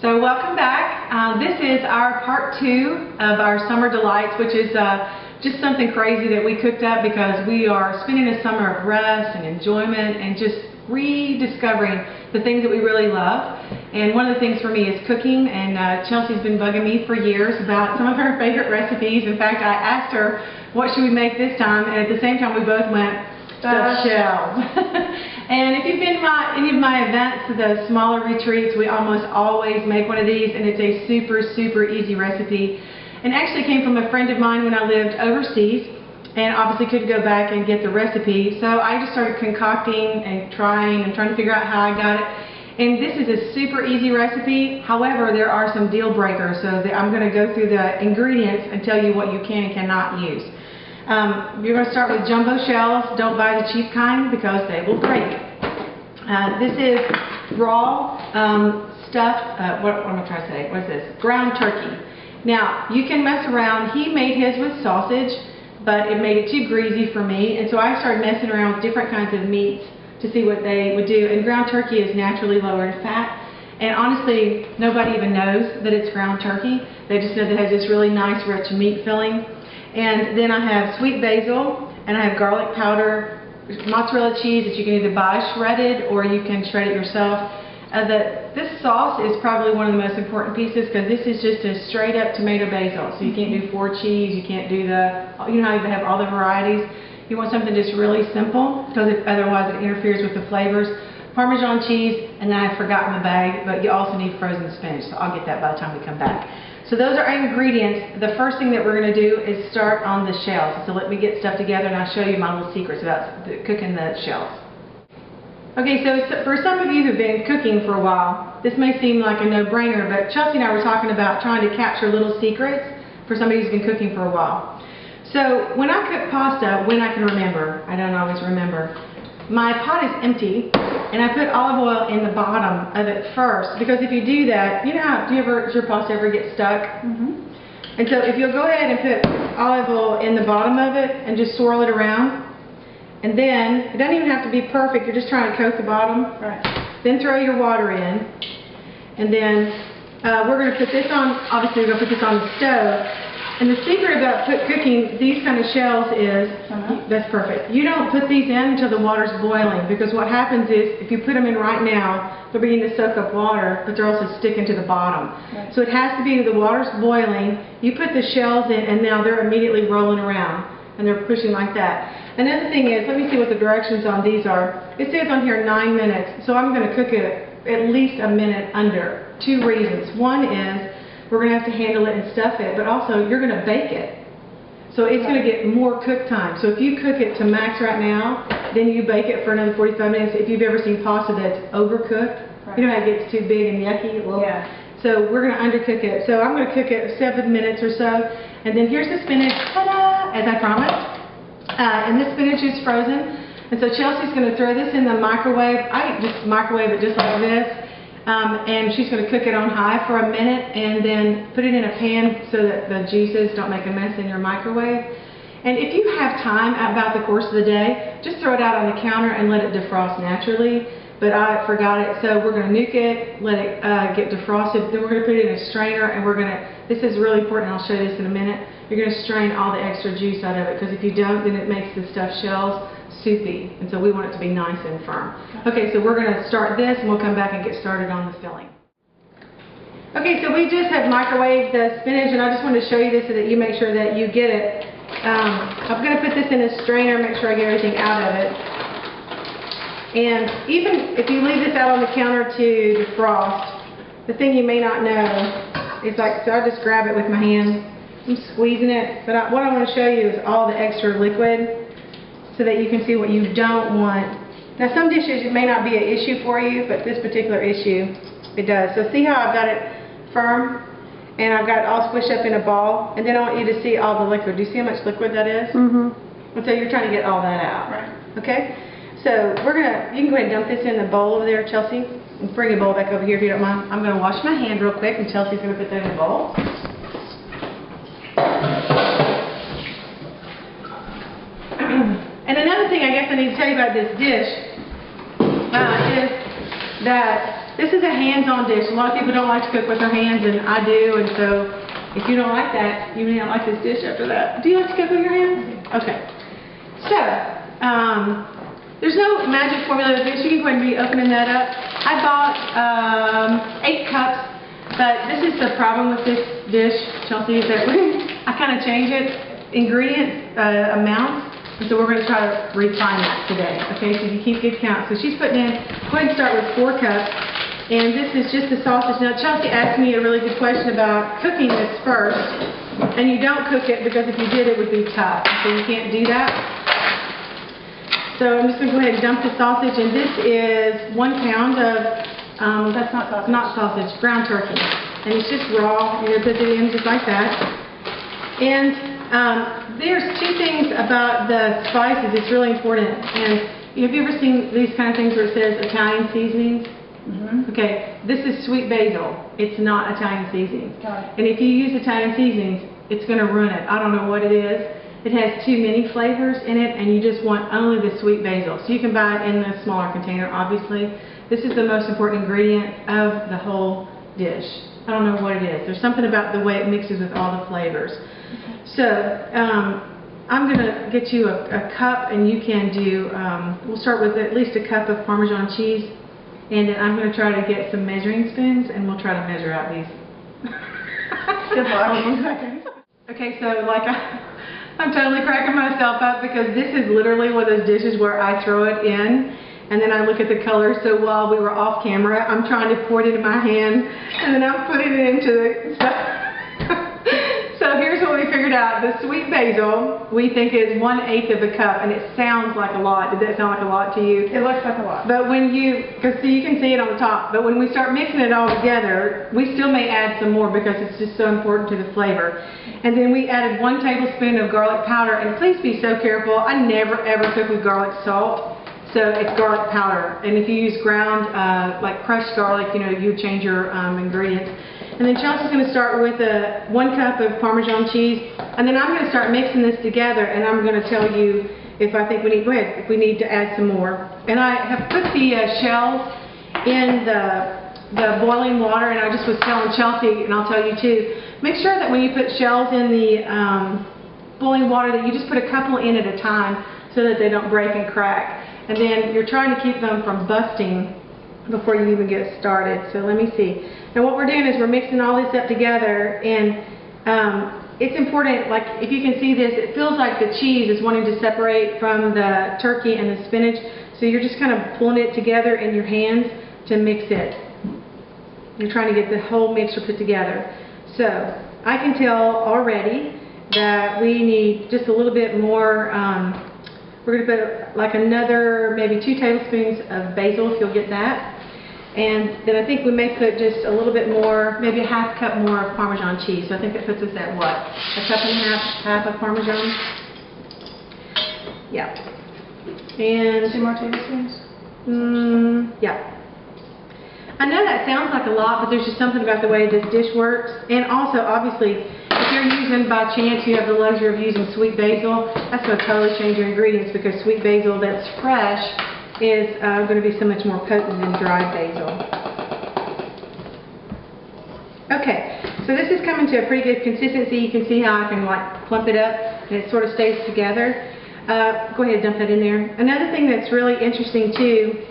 So welcome back. This is our part 2 of our summer delights, which is just something crazy that we cooked up because we are spending a summer of rest and enjoyment and just rediscovering the things that we really love. And one of the things for me is cooking, and Chelsea's been bugging me for years about some of her favorite recipes. In fact, I asked her, what should we make this time? And at the same time we both went, stuffed shells. And if you've been to any of my events, the smaller retreats, we almost always make one of these, and it's a super easy recipe. And actually came from a friend of mine when I lived overseas, and obviously couldn't go back and get the recipe. So I just started concocting and trying to figure out how I got it. And this is a super easy recipe. However, there are some deal breakers, so I'm going to go through the ingredients and tell you what you can and cannot use. You're going to start with jumbo shells. Don't buy the cheap kind because they will break. This is raw stuffed, what am I trying to say? What is this? Ground turkey. Now, you can mess around. He made his with sausage, but it made it too greasy for me. And so I started messing around with different kinds of meats to see what they would do. And ground turkey is naturally lower in fat. And honestly, nobody even knows that it's ground turkey. They just know that it has this really nice, rich meat filling. And then I have sweet basil, and I have garlic powder, mozzarella cheese that you can either buy shredded or you can shred it yourself. This sauce is probably one of the most important pieces because this is just a straight up tomato basil. So you can't do 4 cheese, you can't do you know how you have all the varieties. You want something just really simple because otherwise it interferes with the flavors. Parmesan cheese, and then I've forgotten the bag, but you also need frozen spinach, so I'll get that by the time we come back. So those are our ingredients. The first thing that we're going to do is start on the shells. So let me get stuff together and I'll show you my little secrets about cooking the shells. Okay, so for some of you who've been cooking for a while, this may seem like a no-brainer, but Chelsea and I were talking about trying to capture little secrets for somebody who's been cooking for a while. So when I cook pasta, when I can remember, I don't always remember, my pot is empty, and I put olive oil in the bottom of it first, because if you do that, you know how, does your pasta ever get stuck? Mm-hmm. And so if you'll go ahead and put olive oil in the bottom of it and just swirl it around, and then, it doesn't even have to be perfect, you're just trying to coat the bottom. Right. Then throw your water in, and then we're going to put this on, obviously we're going to put this on the stove. And the secret about cooking these kind of shells is, that's perfect, you don't put these in until the water's boiling, because what happens is, if you put them in right now, they're beginning to soak up water, but they're also sticking to the bottom. Right. So it has to be the water's boiling, you put the shells in, and now they're immediately rolling around, and they're pushing like that. Another thing is, let me see what the directions on these are. It says on here 9 minutes, so I'm going to cook it at least a minute under. 2 reasons. One is, we're going to have to handle it and stuff it, but also you're going to bake it. So it's going to get more cook time. So if you cook it to max right now, then you bake it for another 45 minutes. If you've ever seen pasta that's overcooked, right, you know how it gets too big and yucky? Well, yeah. So we're going to undercook it. So I'm going to cook it 7 minutes or so. And then here's the spinach, ta-da, as I promised. And this spinach is frozen. And so Chelsea's going to throw this in the microwave. I just microwave it just like this. And she's going to cook it on high for a minute and then put it in a pan so that the juices don't make a mess in your microwave. And if you have time about the course of the day, just throw it out on the counter and let it defrost naturally. But I forgot it, so we're going to nuke it, let it get defrosted. Then we're going to put it in a strainer, and this is really important, I'll show you this in a minute. You're going to strain all the extra juice out of it, because if you don't, then it makes the stuffed shells soupy, and so we want it to be nice and firm. Okay, so we're going to start this, and we'll come back and get started on the filling. Okay, so we just have microwaved the spinach, and I just wanted to show you this so that you make sure that you get it. I'm going to put this in a strainer, make sure I get everything out of it. And even if you leave this out on the counter to defrost, the thing you may not know is so I just grab it with my hand. I'm squeezing it, but what I want to show you is all the extra liquid so that you can see what you don't want. Now some dishes it may not be an issue for you, but this particular issue, it does. So see how I've got it firm? And I've got it all squished up in a ball, and then I want you to see all the liquid. Do you see how much liquid that is? Mm-hmm. And so you're trying to get all that out. Right. Okay? So you can go ahead and dump this in the bowl over there, Chelsea. And bring a bowl back over here if you don't mind. I'm going to wash my hand real quick, and Chelsea's going to put that in a bowl. And another thing I guess I need to tell you about this dish is that this is a hands-on dish. A lot of people don't like to cook with their hands, and I do, and so if you don't like that, you may not like this dish after that. Do you like to cook with your hands? Okay. So, there's no magic formula to this. You can go ahead and be opening that up. I bought 8 cups, but this is the problem with this dish, Chelsea, is that I kind of change it, ingredient amounts, and so we're going to try to refine that today. Okay, so you keep good count. So she's putting in, go ahead and start with 4 cups. And this is just the sausage. Now, Chelsea asked me a really good question about cooking this first. And you don't cook it because if you did, it would be tough. So you can't do that. So I'm just going to go ahead and dump the sausage. And this is 1 pound of, that's not sausage. Not sausage, ground turkey. And it's just raw. You're going to put it in just like that. And there's 2 things about the spices. It's really important. And have you ever seen these kind of things where it says Italian seasonings? Mm-hmm. Okay, this is sweet basil. It's not Italian seasoning. Got it. And if you use Italian seasonings, it's going to ruin it. I don't know what it is. It has too many flavors in it, and you just want only the sweet basil. So you can buy it in the smaller container, obviously. This is the most important ingredient of the whole dish. I don't know what it is. There's something about the way it mixes with all the flavors. Okay. So, I'm going to get you a cup, and you can do, we'll start with at least a cup of Parmesan cheese. And then I'm going to try to get some measuring spoons, and we'll try to measure out these. Good luck. Okay, so like I'm totally cracking myself up because this is literally one of those dishes where I throw it in, and then I look at the color. So while we were off camera, I'm trying to pour it into my hand, and then I'm putting it into the stuff. So here's what we figured out. The sweet basil, we think is 1/8 of a cup, and it sounds like a lot. Did that sound like a lot to you? It looks like a lot. But when because you can see it on the top, but when we start mixing it all together, we still may add some more because it's just so important to the flavor. And then we added 1 tablespoon of garlic powder, and please be so careful. I never ever cook with garlic salt. So it's garlic powder. And if you use ground, like crushed garlic, you know, you change your ingredients. And then Chelsea's going to start with 1 cup of Parmesan cheese, and then I'm going to start mixing this together, and I'm going to tell you if I think we need, if we need to add some more. And I have put the shells in the boiling water, and I just was telling Chelsea, and I'll tell you too, make sure that when you put shells in the boiling water that you just put a couple in at a time so that they don't break and crack. And then you're trying to keep them from busting before you even get started. So let me see. Now what we're doing is we're mixing all this up together, and it's important, like if you can see this, it feels like the cheese is wanting to separate from the turkey and the spinach, so you're just kind of pulling it together in your hands to mix it. You're trying to get the whole mixture put together. So I can tell already that we need just a little bit more, we're going to put like another maybe 2 tablespoons of basil, if you'll get that. And then I think we may put just a little bit more, maybe a ½ cup more of Parmesan cheese. So I think that puts us at what? A cup and a half of Parmesan? Yeah. And 2 more tablespoons? Yeah. I know that sounds like a lot, but there's just something about the way this dish works. And also, obviously, if you're using, by chance, you have the luxury of using sweet basil, that's going to totally change your ingredients, because sweet basil that's fresh is going to be so much more potent than dried basil. Okay, so this is coming to a pretty good consistency. You can see how I can like clump it up and it sort of stays together. Go ahead and dump that in there. Another thing that's really interesting too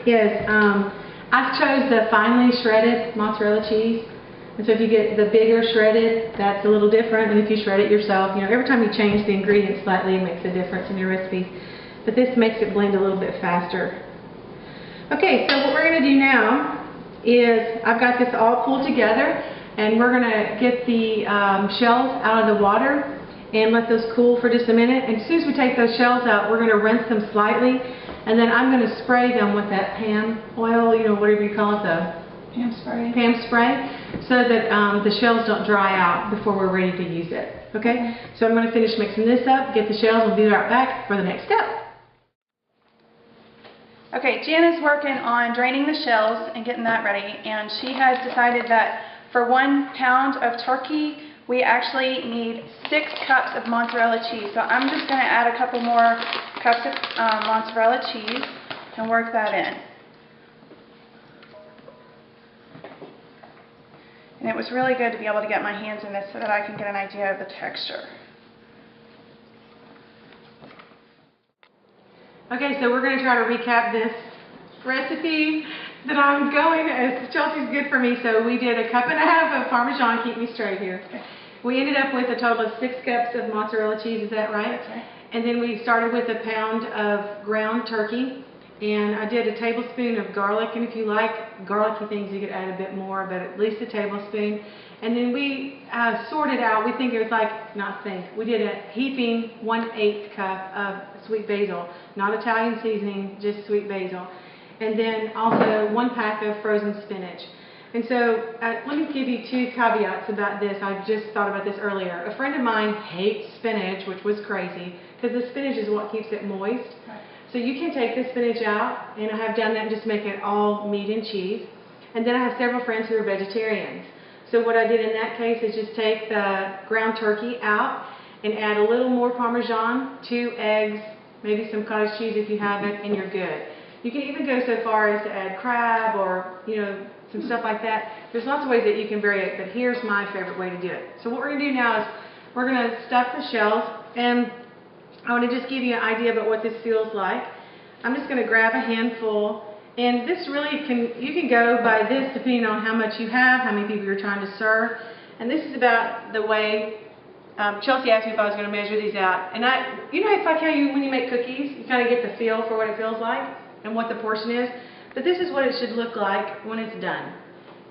is I chose the finely shredded mozzarella cheese. And so if you get the bigger shredded, that's a little different than if you shred it yourself. You know, every time you change the ingredients slightly, it makes a difference in your recipe. But this makes it blend a little bit faster. Okay, so what we're going to do now is I've got this all pulled together, and we're going to get the shells out of the water and let those cool for just a minute. And as soon as we take those shells out, we're going to rinse them slightly, and then I'm going to spray them with that Pam oil, you know, whatever you call it, the Pam spray, so that the shells don't dry out before we're ready to use it. Okay? So I'm going to finish mixing this up, get the shells, and we'll be right back for the next step. Okay, Jana's working on draining the shells and getting that ready, and she has decided that for 1 pound of turkey, we actually need 6 cups of mozzarella cheese. So I'm just going to add a couple more cups of mozzarella cheese and work that in. And it was really good to be able to get my hands in this so that I can get an idea of the texture. Okay, so we're going to try to recap this recipe that I'm going, as Chelsea's good for me, so we did a cup and a half of Parmesan, keep me straight here. Okay. We ended up with a total of 6 cups of mozzarella cheese, is that right? That's right. And then we started with a pound of ground turkey, and I did a tablespoon of garlic, and if you like garlicky things you could add a bit more, but at least a tablespoon. And then we sorted out, we did a heaping 1/8 cup of sweet basil, not Italian seasoning, just sweet basil. And then also 1 pack of frozen spinach. And so let me give you 2 caveats about this. I just thought about this earlier. A friend of mine hates spinach, which was crazy, because the spinach is what keeps it moist. Right. So you can take the spinach out, and I have done that and just make it all meat and cheese. And then I have several friends who are vegetarians. So what I did in that case is just take the ground turkey out and add a little more Parmesan, 2 eggs, maybe some cottage cheese if you have it, and you're good. You can even go so far as to add crab or, some stuff like that. There's lots of ways that you can vary it, but here's my favorite way to do it. So what we're going to do now is we're going to stuff the shells, and I want to just give you an idea about what this feels like. I'm just going to grab a handful, and this really you can go by this depending on how much you have, how many people you're trying to serve. And this is about the way Chelsea asked me if I was going to measure these out. And it's like how when you make cookies, you kind of get the feel for what it feels like and what the portion is. But this is what it should look like when it's done.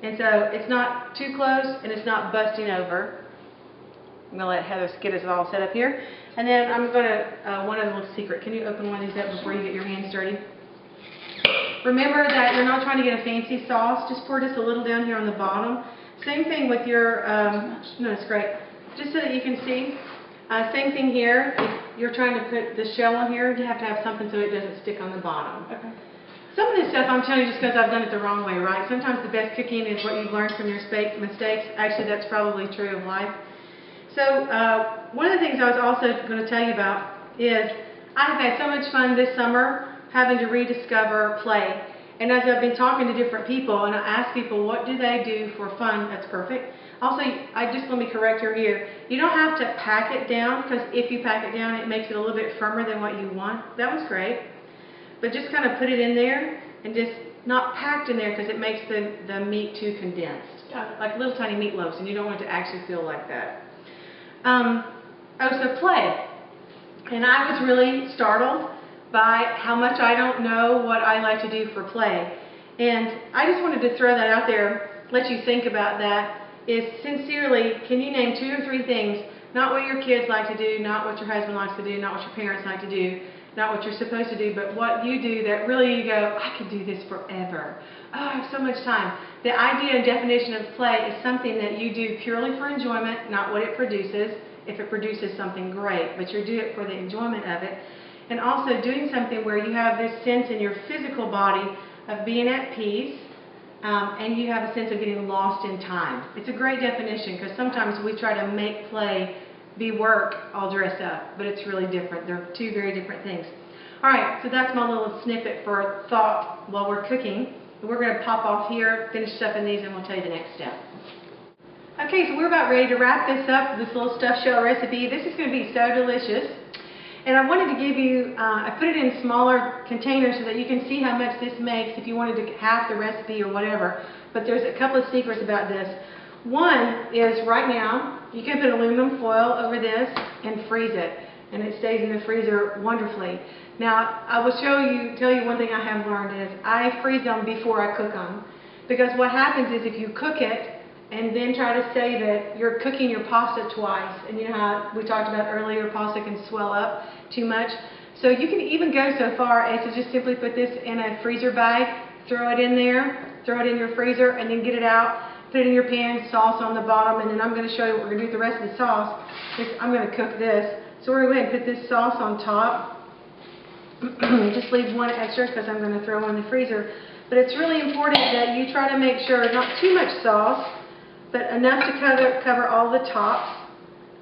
And so it's not too close and it's not busting over. I'm going to let Heather get us all set up here. And then I'm going to, one other little secret. Can you open one of these up before you get your hands dirty? Remember that you're not trying to get a fancy sauce. Just pour just a little down here on the bottom. Same thing with your, no, it's great. Just so that you can see. Same thing here. If you're trying to put the shell on here, you have to have something so it doesn't stick on the bottom. Okay. Some of this stuff I'm telling you just because I've done it the wrong way, right? Sometimes the best cooking is what you've learned from your mistakes. Actually, that's probably true of life. So one of the things I was also going to tell you about is I've had so much fun this summer having to rediscover play. And as I've been talking to different people and I ask people what do they do for fun, that's perfect. Also, let me correct her here. You don't have to pack it down, because if you pack it down, it makes it a little bit firmer than what you want. That was great. But just kind of put it in there and just not packed in there because it makes the meat too condensed. Like little tiny meatloaves, and you don't want it to actually feel like that. So play. And I was really startled by how much I don't know what I like to do for play. And I just wanted to throw that out there, let you think about that, is sincerely, can you name 2 or 3 things, not what your kids like to do, not what your husband likes to do, not what your parents like to do, not what you're supposed to do, but what you do that really you go, I could do this forever. Oh, I have so much time. The idea and definition of play is something that you do purely for enjoyment, not what it produces. If it produces something, great, but you do it for the enjoyment of it. And also doing something where you have this sense in your physical body of being at peace, and you have a sense of getting lost in time. It's a great definition, because sometimes we try to make play be work all dressed up, but it's really different. They're 2 very different things. All right, so that's my little snippet for thought while we're cooking. And we're going to pop off here, finish stuffing these, and we'll tell you the next step. Okay, so we're about ready to wrap this up, this little stuffed shell recipe. This is going to be so delicious. And I wanted to give you, I put it in smaller containers so that you can see how much this makes if you wanted to half the recipe or whatever. But there's a couple of secrets about this. One is right now, you can put aluminum foil over this and freeze it. And it stays in the freezer wonderfully. Now, I will tell you one thing I have learned is I freeze them before I cook them. Because what happens is if you cook it and then try to save it, you're cooking your pasta twice. And you know how we talked about earlier, pasta can swell up too much. So you can even go so far as to just simply put this in a freezer bag, throw it in there, throw it in your freezer, and then get it out, put it in your pan, sauce on the bottom, and then I'm going to show you what we're going to do with the rest of the sauce. I'm going to cook this. So we're going to go ahead and put this sauce on top. Just leave one extra because I'm going to throw one in the freezer. But it's really important that you try to make sure not too much sauce, but enough to cover all the tops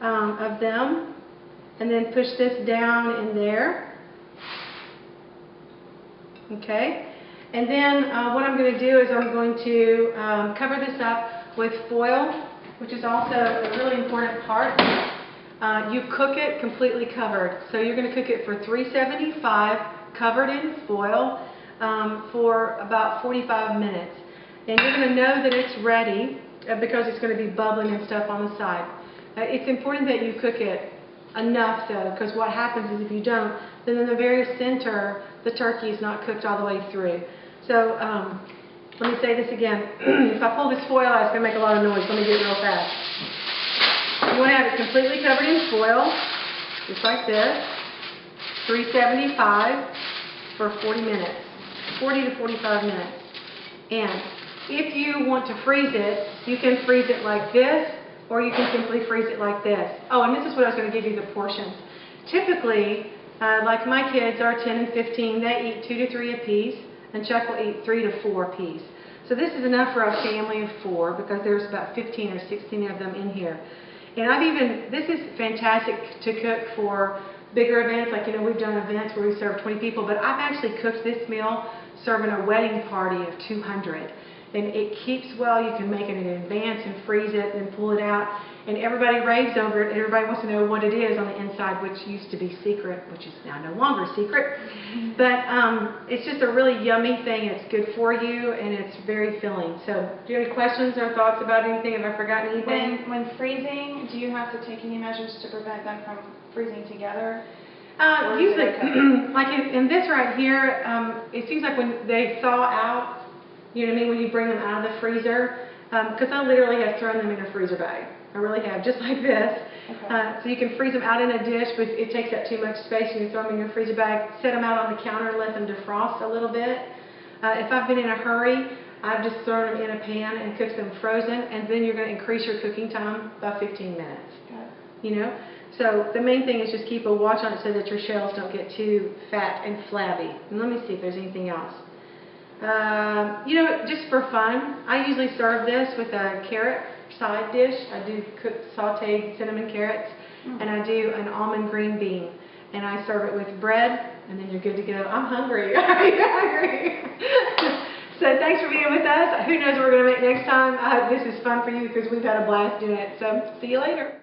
of them. And then push this down in there. Okay. And then what I'm going to do is I'm going to cover this up with foil, which is also a really important part. You cook it completely covered. So you're going to cook it for 375, covered in foil, for about 45 minutes. And you're going to know that it's ready because it's going to be bubbling and stuff on the side. It's important that you cook it enough though, because what happens is if you don't, then in the very center, the turkey is not cooked all the way through. So let me say this again. If I pull this foil out, it's going to make a lot of noise. Let me do it real fast. You want to have it completely covered in foil, just like this, 375 for 40 minutes, 40 to 45 minutes. And if you want to freeze it, you can freeze it like this, or you can simply freeze it like this. Oh, and this is what I was going to give you the portions. Typically, like my kids are 10 and 15, they eat 2 to 3 apiece, and Chuck will eat 3 to 4 apiece. So this is enough for a family of 4 because there's about 15 or 16 of them in here. And this is fantastic to cook for bigger events, like, we've done events where we serve 20 people, but I've actually cooked this meal serving a wedding party of 200. And it keeps well. You can make it in advance and freeze it and pull it out. And everybody raves over it. Everybody wants to know what it is on the inside, which used to be secret, which is now no longer secret. But it's just a really yummy thing. It's good for you, and it's very filling. So do you have any questions or thoughts about anything? Have I forgotten anything? When freezing, do you have to take any measures to prevent them from freezing together? Usually, like in this right here, it seems like when they thaw out, you know what I mean, when you bring them out of the freezer, because I literally have thrown them in a freezer bag. I really have, just like this. Okay. So you can freeze them out in a dish, but it takes up too much space. You can throw them in your freezer bag, set them out on the counter and let them defrost a little bit. If I've been in a hurry, I've just thrown them in a pan and cooked them frozen, and then you're going to increase your cooking time by 15 minutes. Okay. So the main thing is just keep a watch on it so that your shells don't get too fat and flabby. And let me see if there's anything else. Just for fun, I usually serve this with a carrot side dish. I do cooked sauteed cinnamon carrots, and I do an almond green bean. And I serve it with bread, and then you're good to go. I'm hungry. I'm hungry. So thanks for being with us. Who knows what we're going to make next time. I hope this is fun for you because we've had a blast doing it. So see you later.